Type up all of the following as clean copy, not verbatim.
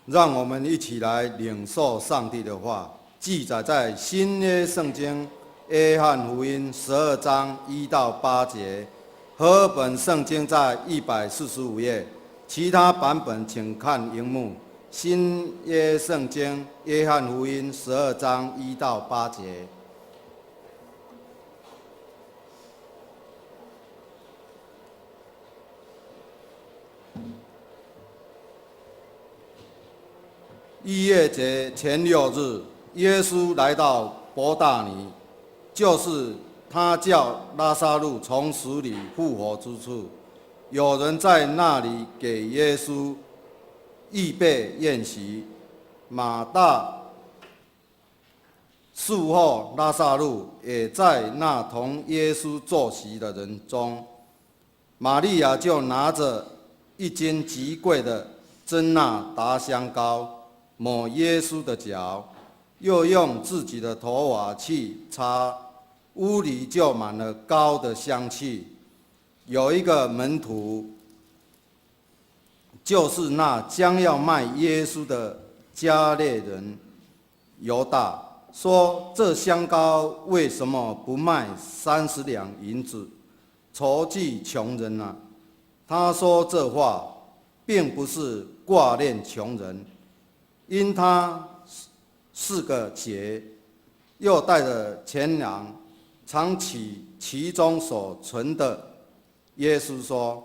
让我们一起来领受上帝的话，记载在新约圣经约翰福音12章1到8节。和本圣经在145页，其他版本请看荧幕。新约圣经约翰福音12章1到8节。逾越节前6日，耶稣来到伯大尼，就是他叫拉撒路从死里复活之处。有人在那里给耶稣预备宴席。马大术后，拉撒路也在那同耶稣坐席的人中。玛利亚就拿着一斤极贵的真纳达香膏，抹耶稣的脚，又用自己的头发去擦，屋里就满了膏的香气。有一个门徒，就是那将要卖耶稣的加略人犹大，说：“这香膏为什么不卖30两银子，筹济穷人呢？”他说这话，并不是挂念穷人，因他是个节，又带着钱囊，常取其中所存的。耶稣说：“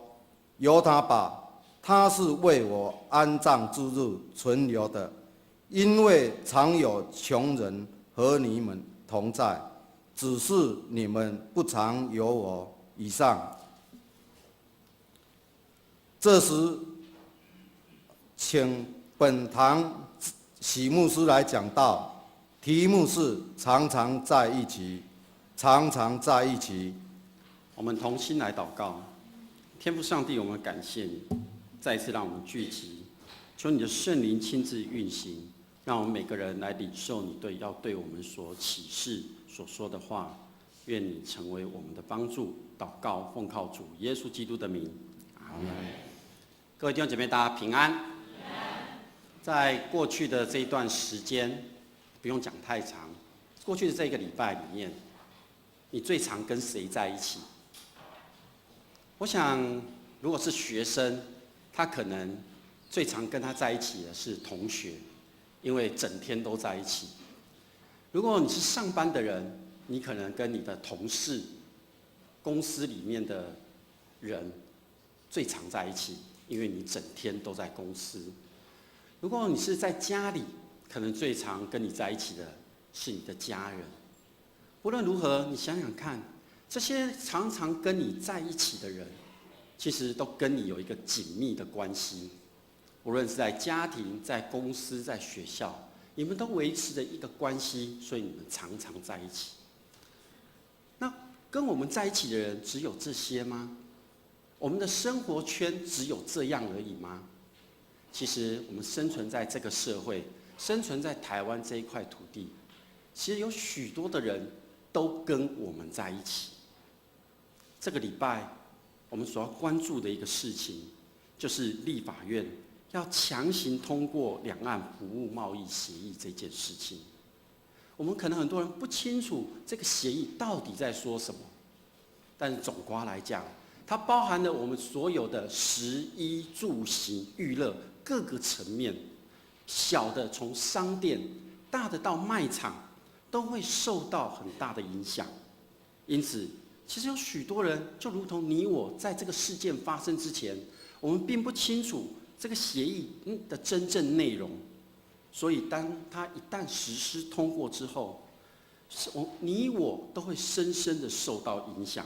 由他吧，他是为我安葬之日存留的，因为常有穷人和你们同在，只是你们不常有我。”以上。这时，请本堂许牧师来讲道，题目是“常常在一起”，常常在一起。我们同心来祷告。天父上帝，我们感谢你，再一次让我们聚集，求你的圣灵亲自运行，让我们每个人来领受你要对我们所启示所说的话。愿你成为我们的帮助。祷告奉靠主耶稣基督的名，阿门。各位弟兄姐妹，大家平安。在过去的这一段时间，不用讲太长，过去的这个礼拜里面，你最常跟谁在一起？我想，如果是学生，他可能最常跟他在一起的是同学，因为整天都在一起。如果你是上班的人，你可能跟你的同事、公司里面的人最常在一起，因为你整天都在公司。如果你是在家里，可能最常跟你在一起的是你的家人。无论如何，你想想看，这些常常跟你在一起的人，其实都跟你有一个紧密的关系。无论是在家庭、在公司、在学校，你们都维持着一个关系，所以你们常常在一起。那跟我们在一起的人只有这些吗？我们的生活圈只有这样而已吗？其实我们生存在这个社会，生存在台湾这一块土地，其实有许多的人都跟我们在一起。这个礼拜我们所要关注的一个事情，就是立法院要强行通过两岸服务贸易协议这件事情。我们可能很多人不清楚这个协议到底在说什么，但是总括来讲，它包含了我们所有的食衣住行娱乐各个层面，小的从商店，大的到卖场，都会受到很大的影响。因此，其实有许多人，就如同你我，在这个事件发生之前，我们并不清楚这个协议的真正内容。所以，当它一旦实施通过之后，你我都会深深的受到影响。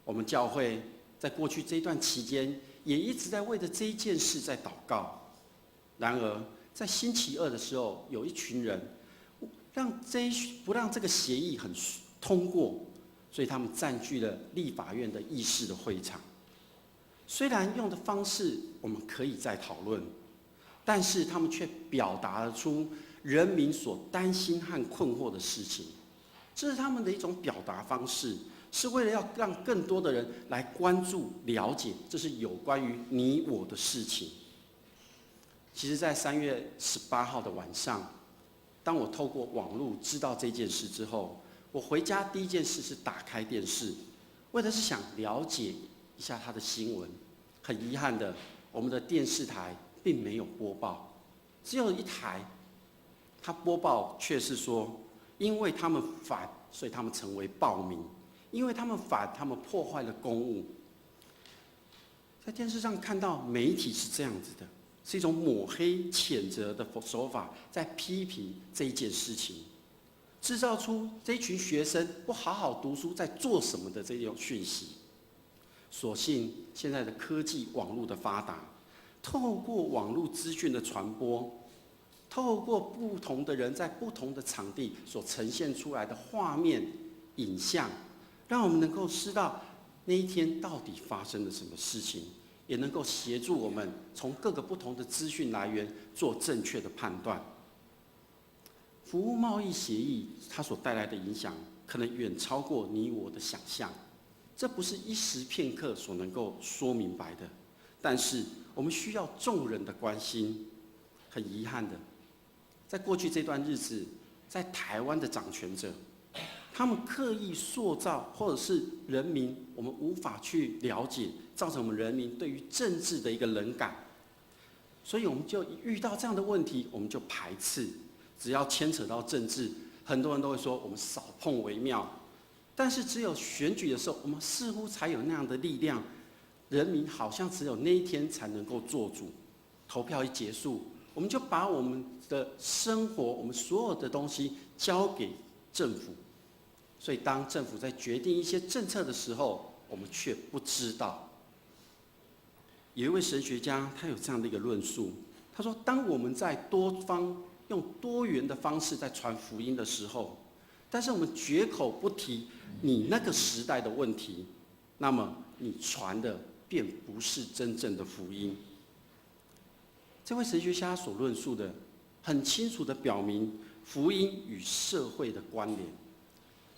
我们教会在过去这一段期间，也一直在为着这一件事在祷告。然而，在星期二的时候，有一群人不让这个协议很通过，所以他们占据了立法院的议事的会场。虽然用的方式我们可以再讨论，但是他们却表达了出人民所担心和困惑的事情，这是他们的一种表达方式，是为了要让更多的人来关注、了解，这是有关于你我的事情。其实在3月18号的晚上，当我透过网络知道这件事之后，我回家第一件事是打开电视，为的是想了解一下他的新闻。很遗憾的，我们的电视台并没有播报，只有一台，他播报却是说，因为他们反，所以他们成为暴民；因为他们反，他们破坏了公物。在电视上看到媒体是这样子的，是一种抹黑、谴责的手法，在批评这一件事情，制造出这一群学生不好好读书在做什么的这种讯息。所幸现在的科技网络的发达，透过网络资讯的传播，透过不同的人在不同的场地所呈现出来的画面、影像，让我们能够知道那一天到底发生了什么事情，也能够协助我们从各个不同的资讯来源做正确的判断。服务贸易协议它所带来的影响，可能远超过你我的想象。这不是一时片刻所能够说明白的，但是我们需要众人的关心。很遗憾的，在过去这段日子，在台湾的掌权者，他们刻意塑造，或者是人民我们无法去了解，造成我们人民对于政治的一个冷感。所以我们就遇到这样的问题，我们就排斥。只要牵扯到政治，很多人都会说我们少碰为妙。但是只有选举的时候，我们似乎才有那样的力量，人民好像只有那一天才能够做主。投票一结束，我们就把我们的生活，我们所有的东西交给政府。所以当政府在决定一些政策的时候，我们却不知道。有一位神学家，他有这样的一个论述，他说：当我们在多方用多元的方式在传福音的时候，但是我们绝口不提你那个时代的问题，那么你传的便不是真正的福音。这位神学家所论述的，很清楚地表明福音与社会的关联。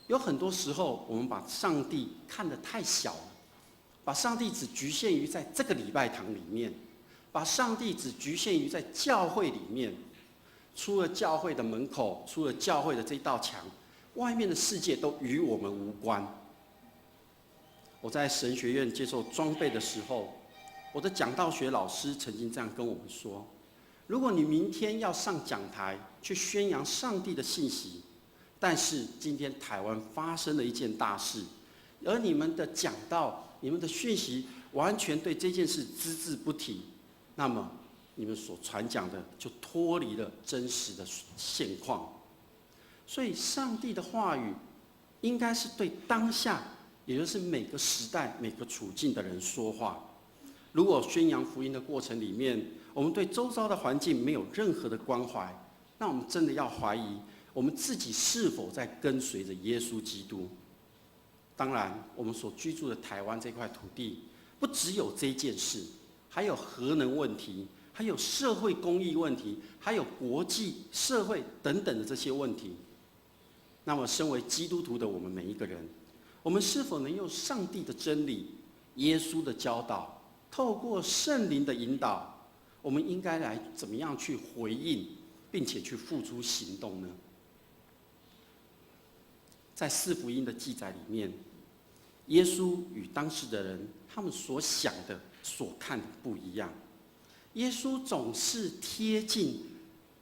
有很多时候，我们把上帝看得太小了，把上帝只局限于在这个礼拜堂里面，把上帝只局限于在教会里面。出了教会的门口，出了教会的这道墙，外面的世界都与我们无关。我在神学院接受装备的时候，我的讲道学老师曾经这样跟我们说：如果你明天要上讲台去宣扬上帝的信息，但是今天台湾发生了一件大事，而你们的讲道、你们的讯息完全对这件事只字不提，那么你们所传讲的就脱离了真实的现况。所以上帝的话语应该是对当下，也就是每个时代每个处境的人说话。如果宣扬福音的过程里面，我们对周遭的环境没有任何的关怀，那我们真的要怀疑我们自己是否在跟随着耶稣基督。当然我们所居住的台湾这块土地，不只有这件事，还有核能问题，还有社会公益问题，还有国际社会等等的这些问题。那么身为基督徒的我们每一个人，我们是否能用上帝的真理、耶稣的教导，透过圣灵的引导，我们应该来怎么样去回应，并且去付诸行动呢？在四福音的记载里面，耶稣与当时的人他们所想的、所看的不一样。耶稣总是贴近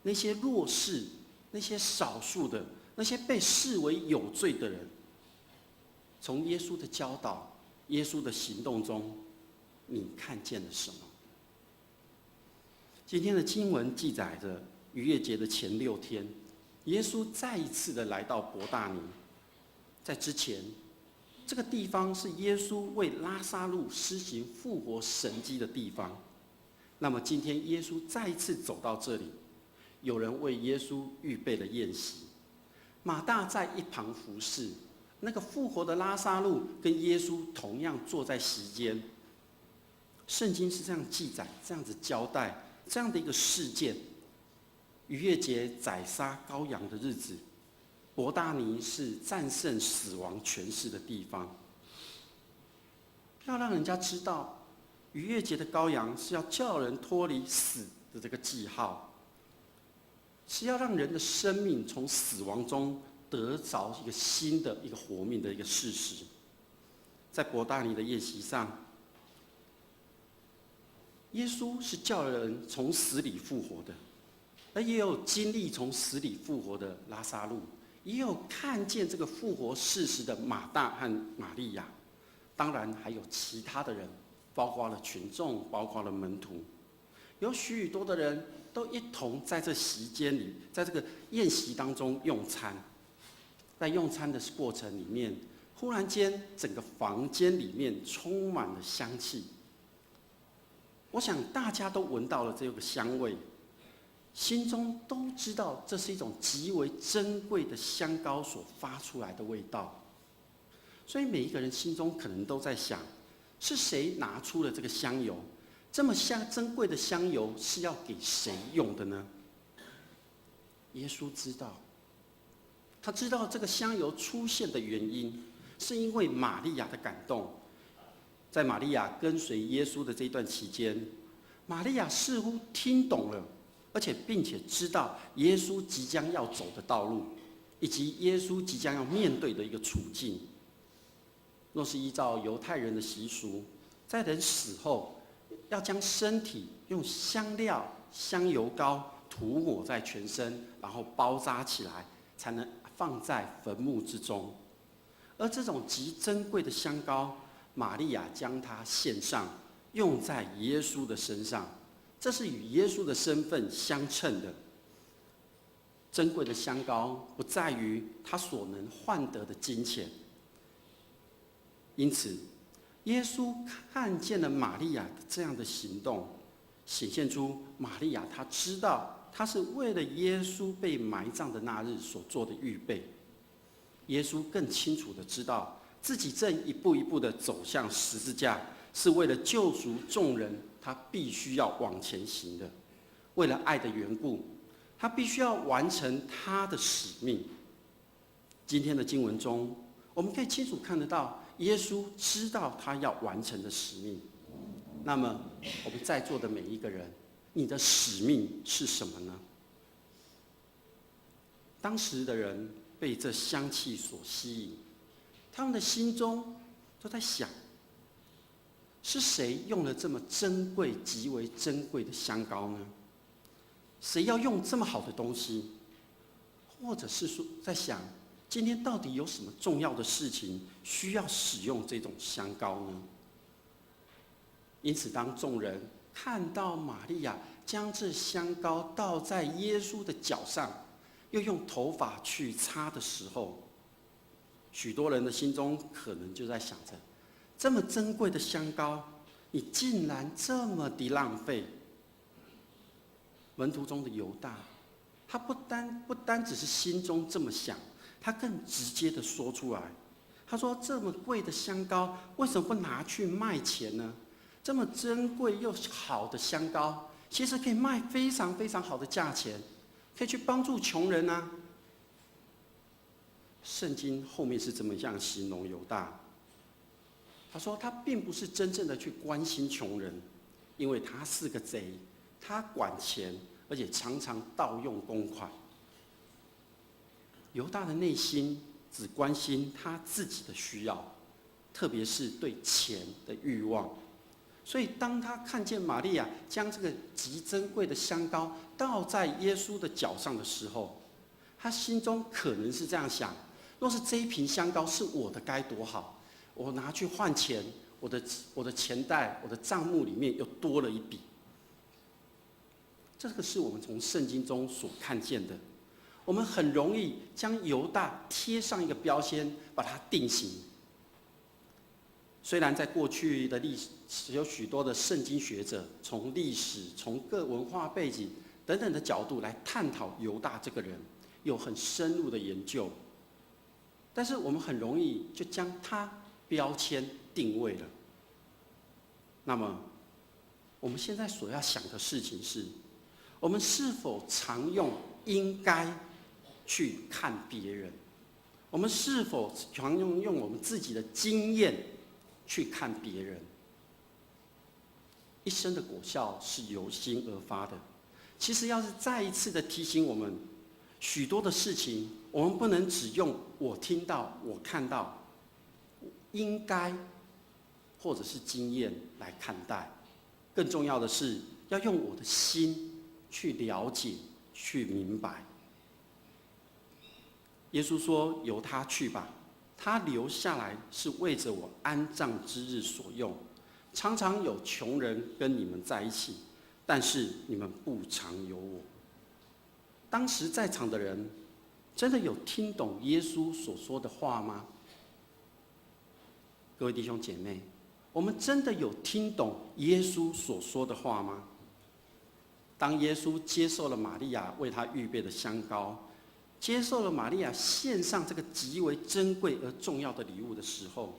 那些弱势、那些少数的、那些被视为有罪的人。从耶稣的教导、耶稣的行动中，你看见了什么？今天的经文记载着逾越节的前6天，耶稣再一次的来到伯大尼。在之前，这个地方是耶稣为拉撒路施行复活神迹的地方。那么今天耶稣再一次走到这里，有人为耶稣预备了宴席，马大在一旁服侍。那个复活的拉撒路跟耶稣同样坐在席间。圣经是这样记载，这样子交代这样的一个事件。逾越节宰杀羔羊的日子，伯大尼是战胜死亡权势的地方。要让人家知道，逾越节的羔羊是要叫人脱离死的这个记号，是要让人的生命从死亡中得着一个新的一个活命的一个事实。在伯大尼的宴席上，耶稣是叫人从死里复活的，而也有经历从死里复活的拉撒路，也有看见这个复活事实的马大和玛利亚，当然还有其他的人，包括了群众，包括了门徒，有许多的人都一同在这席间里，在这个宴席当中用餐。在用餐的过程里面，忽然间整个房间里面充满了香气。我想大家都闻到了这个香味，心中都知道这是一种极为珍贵的香膏所发出来的味道。所以每一个人心中可能都在想，是谁拿出了这个香油？这么珍贵的香油是要给谁用的呢？耶稣知道，他知道这个香油出现的原因，是因为玛利亚的感动。在玛利亚跟随耶稣的这一段期间，玛利亚似乎听懂了，而且并且知道耶稣即将要走的道路，以及耶稣即将要面对的一个处境。若是依照犹太人的习俗，在人死后，要将身体用香料、香油膏涂抹在全身，然后包扎起来，才能放在坟墓之中。而这种极珍贵的香膏，玛利亚将它献上，用在耶稣的身上，这是与耶稣的身份相称的。珍贵的香膏不在于他所能换得的金钱，因此，耶稣看见了玛利亚的这样的行动，显现出玛利亚她知道，她是为了耶稣被埋葬的那日所做的预备。耶稣更清楚地知道，自己正一步一步地走向十字架，是为了救赎众人，他必须要往前行的。为了爱的缘故，他必须要完成他的使命。今天的经文中，我们可以清楚看得到，耶稣知道他要完成的使命。那么，我们在座的每一个人，你的使命是什么呢？当时的人被这香气所吸引，他们的心中都在想：是谁用了这么珍贵、极为珍贵的香膏呢？谁要用这么好的东西？或者是说，在想今天到底有什么重要的事情需要使用这种香膏呢？因此，当众人看到玛利亚将这香膏倒在耶稣的脚上，又用头发去擦的时候，许多人的心中可能就在想着：这么珍贵的香膏，你竟然这么的浪费。门徒中的犹大，他不单只是心中这么想，他更直接的说出来。他说：这么贵的香膏，为什么不拿去卖钱呢？这么珍贵又好的香膏，其实可以卖非常非常好的价钱，可以去帮助穷人啊。圣经后面是怎么样形容犹大？他说他并不是真正的去关心穷人，因为他是个贼，他管钱，而且常常盗用公款。犹大的内心只关心他自己的需要，特别是对钱的欲望。所以当他看见玛利亚将这个极珍贵的香膏倒在耶稣的脚上的时候，他心中可能是这样想：若是这一瓶香膏是我的该多好，我拿去换钱，我的钱袋，我的账目里面又多了一笔。这个是我们从圣经中所看见的。我们很容易将犹大贴上一个标签，把它定型。虽然在过去的历史有许多的圣经学者从历史、从各文化背景等等的角度来探讨犹大这个人，有很深入的研究，但是我们很容易就将他标签定位了。那么，我们现在所要想的事情是：我们是否常用应该去看别人？我们是否常用我们自己的经验去看别人？一生的果效是由心而发的，其实要是再一次的提醒我们，许多的事情，我们不能只用我听到、我看到、应该或者是经验来看待，更重要的是要用我的心去了解、去明白。耶稣说：“由他去吧，他留下来是为着我安葬之日所用。常常有穷人跟你们在一起，但是你们不常有我。”当时在场的人，真的有听懂耶稣所说的话吗？各位弟兄姐妹，我们真的有听懂耶稣所说的话吗？当耶稣接受了玛利亚为他预备的香膏，接受了玛利亚献上这个极为珍贵而重要的礼物的时候，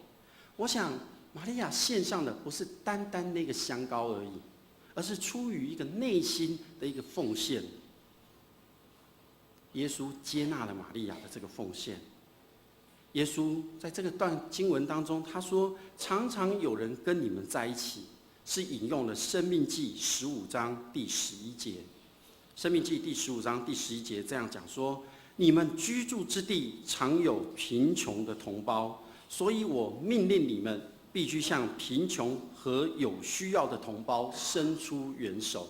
我想玛利亚献上的不是单单那个香膏而已，而是出于一个内心的一个奉献。耶稣接纳了玛利亚的这个奉献。耶稣在这个段经文当中，他说：“常常有人跟你们在一起”，是引用了《申命记》15章第11节。《申命记》第15章第11节这样讲说：“你们居住之地常有贫穷的同胞，所以我命令你们必须向贫穷和有需要的同胞伸出援手。”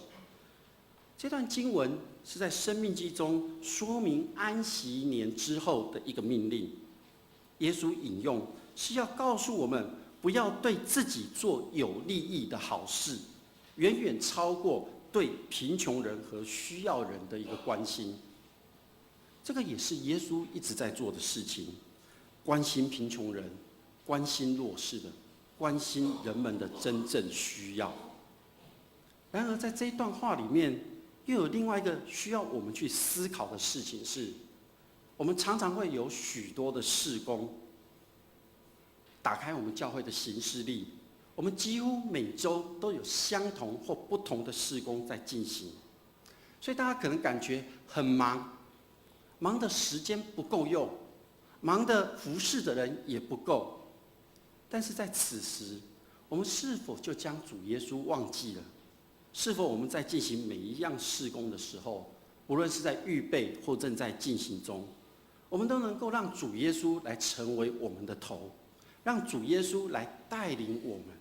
这段经文是在《申命记》中说明安息年之后的一个命令。耶稣引用是要告诉我们，不要对自己做有利益的好事，远远超过对贫穷人和需要人的一个关心。这个也是耶稣一直在做的事情，关心贫穷人，关心弱势的，关心人们的真正需要。然而在这一段话里面，又有另外一个需要我们去思考的事情是，我们常常会有许多的事工。打开我们教会的行事历，我们几乎每周都有相同或不同的事工在进行，所以大家可能感觉很忙，忙的时间不够用，忙的服侍的人也不够。但是在此时，我们是否就将主耶稣忘记了？是否我们在进行每一样事工的时候，无论是在预备或正在进行中，我们都能够让主耶稣来成为我们的头，让主耶稣来带领我们。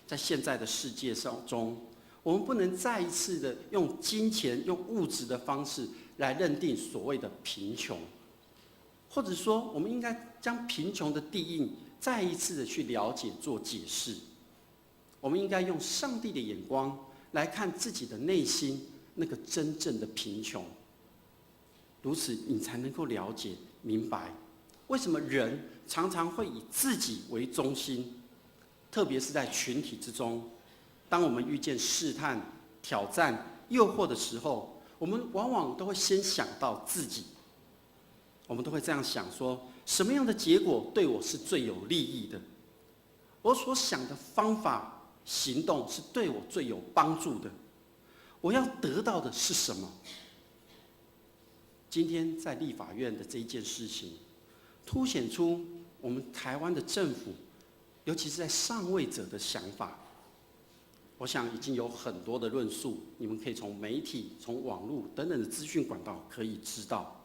在现在的世界中，我们不能再一次的用金钱、用物质的方式来认定所谓的贫穷，或者说，我们应该将贫穷的定义再一次的去了解、做解释。我们应该用上帝的眼光来看自己的内心那个真正的贫穷，如此你才能够了解、明白为什么人常常会以自己为中心，特别是在群体之中。当我们遇见试探、挑战、诱惑的时候，我们往往都会先想到自己，我们都会这样想说：什么样的结果对我是最有利益的？我所想的方法、行动是对我最有帮助的。我要得到的是什么？今天在立法院的这一件事情，凸显出我们台湾的政府，尤其是在上位者的想法。我想已经有很多的论述，你们可以从媒体、从网络等等的资讯管道可以知道。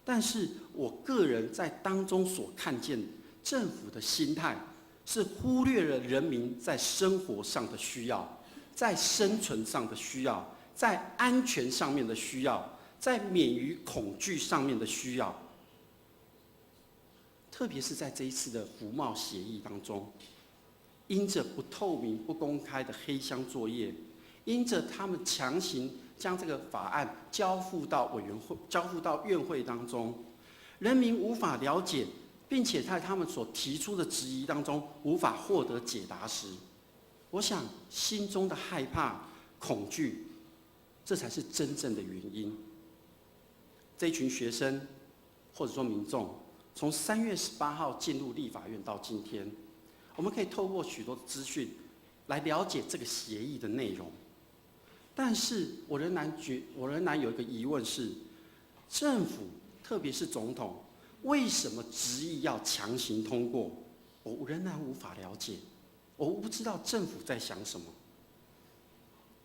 但是我个人在当中所看见，政府的心态是忽略了人民在生活上的需要，在生存上的需要，在安全上面的需要，在免于恐惧上面的需要。特别是在这一次的服贸协议当中，因着不透明、不公开的黑箱作业，因着他们强行将这个法案交付到院会当中，人民无法了解，并且在他们所提出的质疑当中无法获得解答时，我想心中的害怕、恐惧，这才是真正的原因。这一群学生或者说民众，从3月18号进入立法院到今天，我们可以透过许多的资讯来了解这个协议的内容。但是我仍然有一个疑问是，政府特别是总统为什么执意要强行通过？我仍然无法了解，我不知道政府在想什么。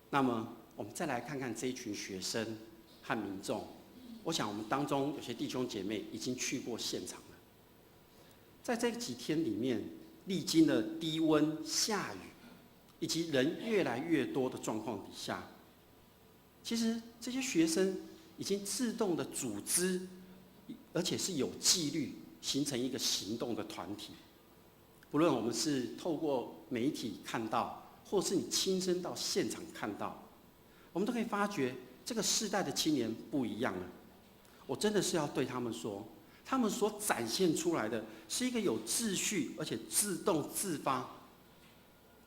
那么我们再来看看这一群学生和民众。我想我们当中有些弟兄姐妹已经去过现场了。在这几天里面，历经了低温、下雨，以及人越来越多的状况底下，其实这些学生已经自动的组织，而且是有纪律，形成一个行动的团体。不论我们是透过媒体看到，或是你亲身到现场看到，我们都可以发觉这个世代的青年不一样了。我真的是要对他们说，他们所展现出来的是一个有秩序，而且自动自发，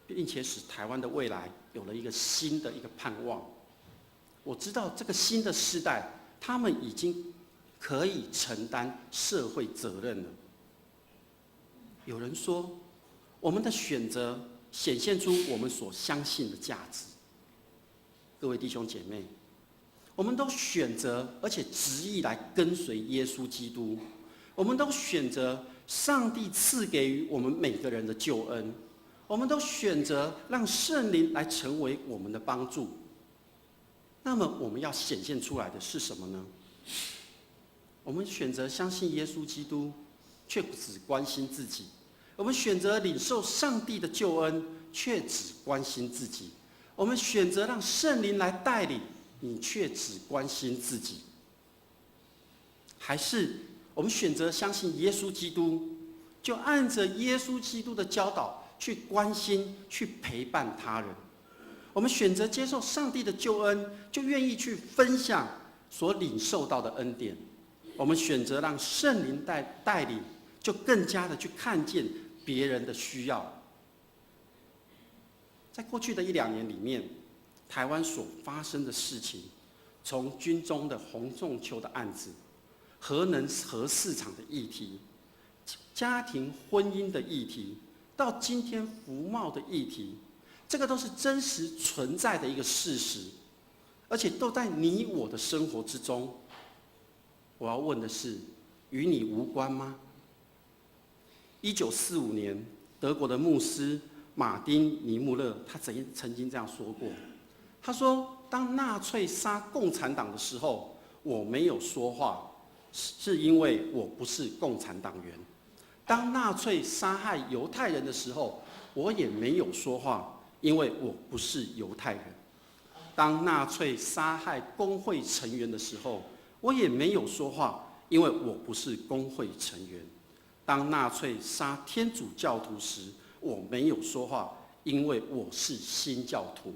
并且使台湾的未来有了一个新的一个盼望。我知道这个新的世代，他们已经可以承担社会责任了。有人说，我们的选择显现出我们所相信的价值。各位弟兄姐妹，我们都选择而且执意来跟随耶稣基督，我们都选择上帝赐给予我们每个人的救恩，我们都选择让圣灵来成为我们的帮助。那么我们要显现出来的是什么呢？我们选择相信耶稣基督，却只关心自己；我们选择领受上帝的救恩，却只关心自己；我们选择让圣灵来带领，你却只关心自己。还是我们选择相信耶稣基督，就按着耶稣基督的教导去关心、去陪伴他人。我们选择接受上帝的救恩，就愿意去分享所领受到的恩典。我们选择让圣灵带领，就更加的去看见别人的需要。在过去的1-2年里面，台湾所发生的事情，从军中的洪仲丘的案子、核市场的议题、家庭婚姻的议题，到今天服贸的议题，这个都是真实存在的一个事实，而且都在你我的生活之中。我要问的是，与你无关吗？1945年，德国的牧师马丁尼穆勒他曾经这样说过，他说：当纳粹杀共产党的时候，我没有说话，是因为我不是共产党员；当纳粹杀害犹太人的时候，我也没有说话，因为我不是犹太人；当纳粹杀害工会成员的时候，我也没有说话，因为我不是工会成员；当纳粹杀天主教徒时，我没有说话，因为我是新教徒；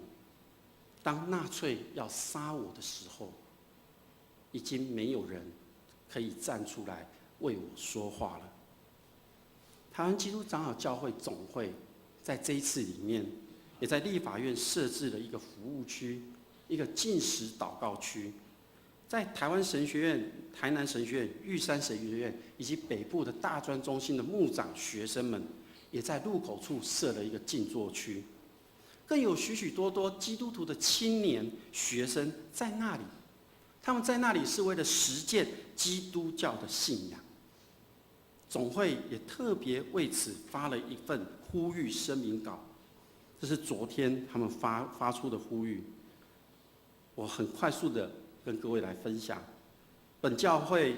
当纳粹要杀我的时候，已经没有人可以站出来为我说话了。台湾基督长老教会总会在这一次里面，也在立法院设置了一个服务区，一个禁食祷告区。在台湾神学院、台南神学院、玉山神学院以及北部的大专中心的牧长学生们，也在入口处设了一个静坐区，更有许许多多基督徒的青年学生在那里。他们在那里是为了实践基督教的信仰。总会也特别为此发了一份呼吁声明稿，这是昨天他们发出的呼吁。我很快速的跟各位来分享。本教会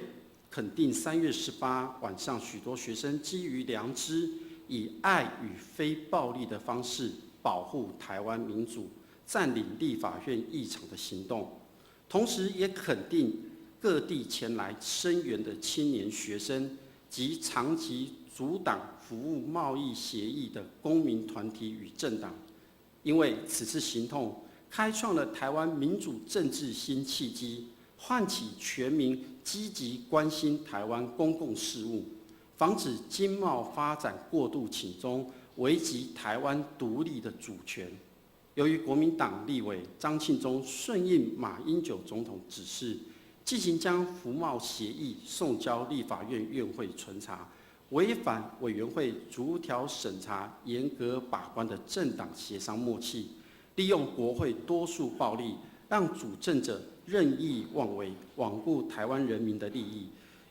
肯定3月18晚上许多学生基于良知，以爱与非暴力的方式保护台湾民主、占领立法院议场的行动，同时也肯定各地前来声援的青年学生及长期阻挡服务贸易协议的公民团体与政党，因为此次行动开创了台湾民主政治新契机，唤起全民积极关心台湾公共事务，防止经贸发展过度倾中，危及台湾独立的主权。由于国民党立委张庆忠顺应马英九总统指示，进行将服贸协议送交立法院院会存查，违反委员会逐条审查、严格把关的政党协商默契，利用国会多数暴力，让主政者任意妄为，罔顾台湾人民的利益，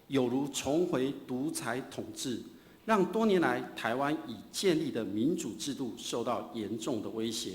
有如重回独裁统治，让多年来台湾已建立的民主制度受到严重的威胁。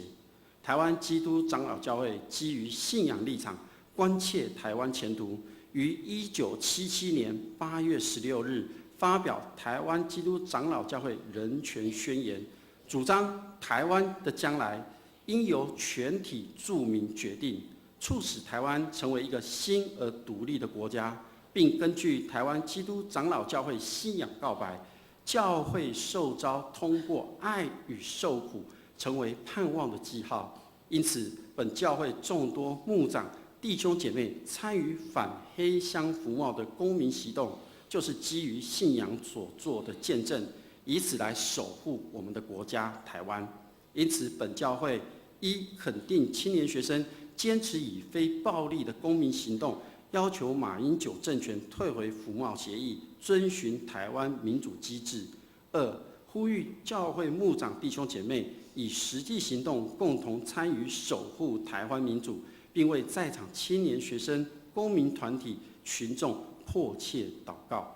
台湾基督长老教会基于信仰立场，关切台湾前途，于1977年8月16日发表《台湾基督长老教会人权宣言》，主张台湾的将来应由全体住民决定，促使台湾成为一个新而独立的国家，并根据台湾基督长老教会信仰告白，教会受召通过爱与受苦，成为盼望的记号。因此，本教会众多牧长弟兄姐妹参与反黑箱服贸的公民行动，就是基于信仰所做的见证，以此来守护我们的国家台湾。因此，本教会一肯定青年学生坚持以非暴力的公民行动，要求马英九政权退回服贸协议，遵循台湾民主机制；二，呼吁教会牧长弟兄姐妹以实际行动共同参与守护台湾民主，并为在场青年学生、公民团体、群众迫切祷告。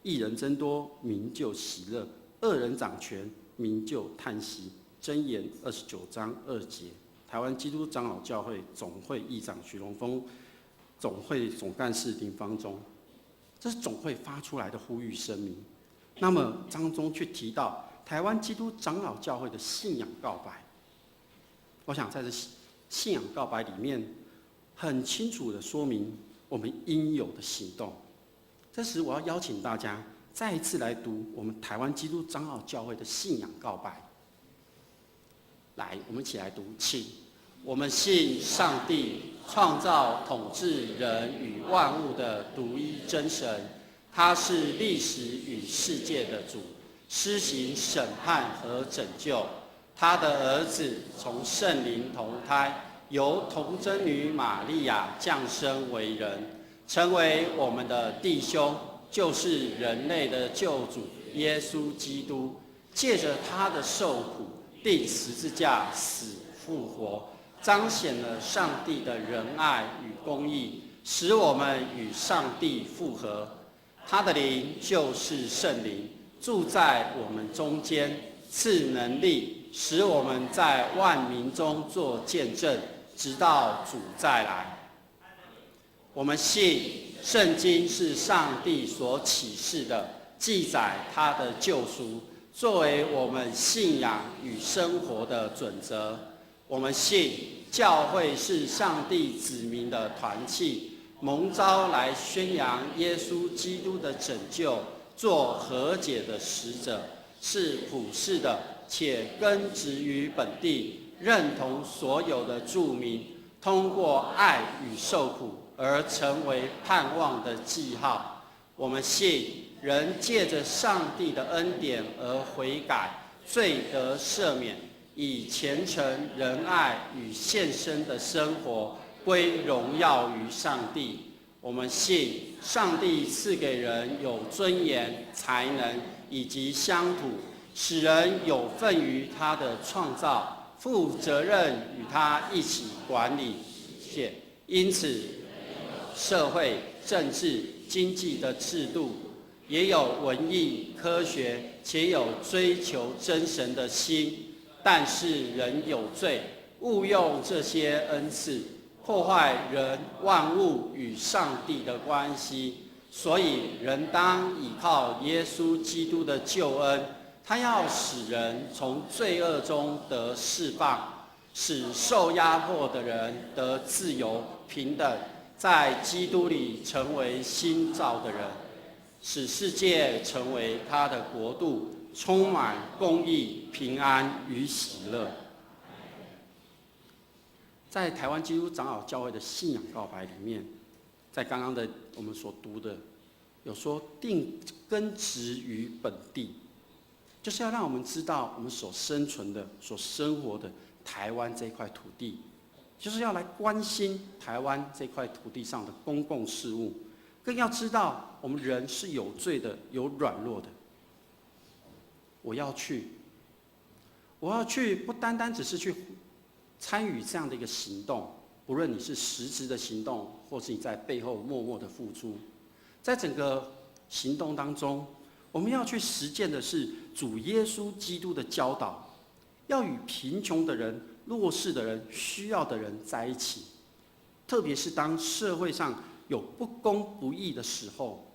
一人增多，民就喜乐；二人掌权，民就叹息。箴言29章2节。台湾基督长老教会总会议长许荣丰，总会总干事林芳忠，这是总会发出来的呼吁声明。那么当中却提到台湾基督长老教会的信仰告白，我想在这信仰告白里面，很清楚的说明我们应有的行动。这时我要邀请大家再一次来读我们台湾基督长老教会的信仰告白。来，我们一起来读，请。我们信上帝创造统治人与万物的独一真神，他是历史与世界的主，施行审判和拯救。他的儿子从圣灵投胎，由童贞女玛利亚降生为人，成为我们的弟兄，就是人类的救主耶稣基督。借着他的受苦，钉十字架，死复活，彰显了上帝的仁爱与公义，使我们与上帝复合。他的灵就是圣灵，住在我们中间，赐能力，使我们在万民中做见证，直到主再来。我们信圣经是上帝所启示的，记载他的救赎，作为我们信仰与生活的准则。我们信教会是上帝子民的团契，蒙召来宣扬耶稣基督的拯救，做和解的使者，是普世的，且根植于本地，认同所有的住民，通过爱与受苦而成为盼望的记号。我们信人借着上帝的恩典而悔改，罪得赦免，以虔诚、仁爱与献身的生活归荣耀于上帝。我们信上帝赐给人有尊严、才能以及乡土，使人有份于他的创造，负责任与他一起管理一切。因此，社会、政治、经济的制度，也有文艺、科学，且有追求真神的心。但是人有罪，误用这些恩赐，破坏人万物与上帝的关系。所以人当倚靠耶稣基督的救恩，他要使人从罪恶中得释放，使受压迫的人得自由平等，在基督里成为新造的人，使世界成为他的国度，充满公义、平安与喜乐。在台湾基督长老教会的信仰告白里面，在刚刚的我们所读的，有说定根植于本地，就是要让我们知道我们所生存的、所生活的台湾这块土地，就是要来关心台湾这块土地上的公共事务，更要知道我们人是有罪的、有软弱的。我要去，不单单只是去参与这样的一个行动，不论你是实质的行动，或是你在背后默默的付出，在整个行动当中，我们要去实践的是主耶稣基督的教导，要与贫穷的人弱势的人、需要的人在一起。特别是当社会上有不公不义的时候，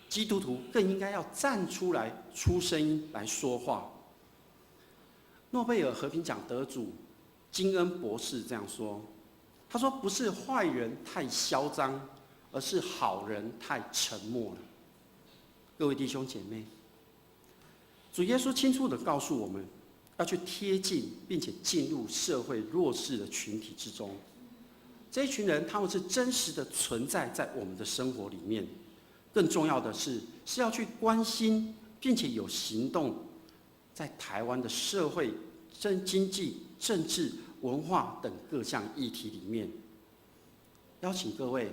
基督徒更应该要站出来，出声音来说话。诺贝尔和平奖得主金恩博士这样说，他说：“不是坏人太嚣张，而是好人太沉默了。”各位弟兄姐妹，主耶稣清楚地告诉我们，要去贴近并且进入社会弱势的群体之中。这一群人，他们是真实的存在在我们的生活里面。更重要的是要去关心，并且有行动，在台湾的社会、经济、政治、文化等各项议题里面，邀请各位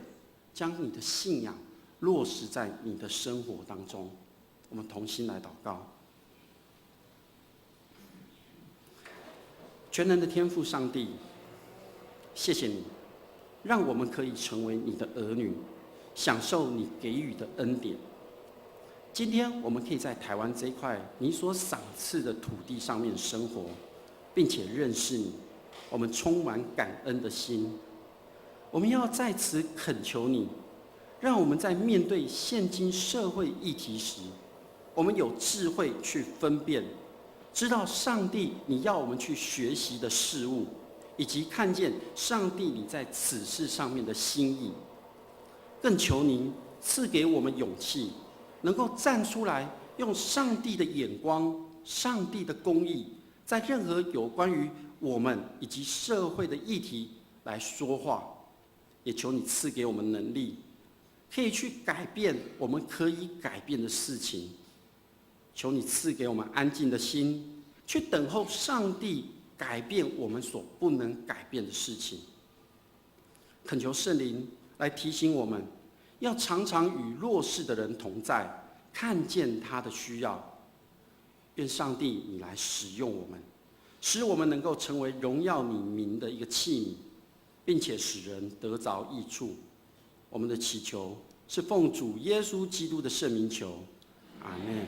将你的信仰落实在你的生活当中。我们同心来祷告。全能的天父上帝，谢谢你，让我们可以成为你的儿女，享受你给予的恩典。今天我们可以在台湾这一块你所赏赐的土地上面生活，并且认识你，我们充满感恩的心。我们要在此恳求你，让我们在面对现今社会议题时，我们有智慧去分辨，知道上帝你要我们去学习的事物，以及看见上帝你在此事上面的心意。更求您赐给我们勇气，能够站出来，用上帝的眼光、上帝的公义，在任何有关于我们以及社会的议题来说话。也求你赐给我们能力，可以去改变我们可以改变的事情。求你赐给我们安静的心，去等候上帝改变我们所不能改变的事情。恳求圣灵来提醒我们，要常常与弱势的人同在，看见他的需要。愿上帝你来使用我们，使我们能够成为荣耀你名的一个器皿，并且使人得着益处。我们的祈求是奉主耶稣基督的圣名求，阿们。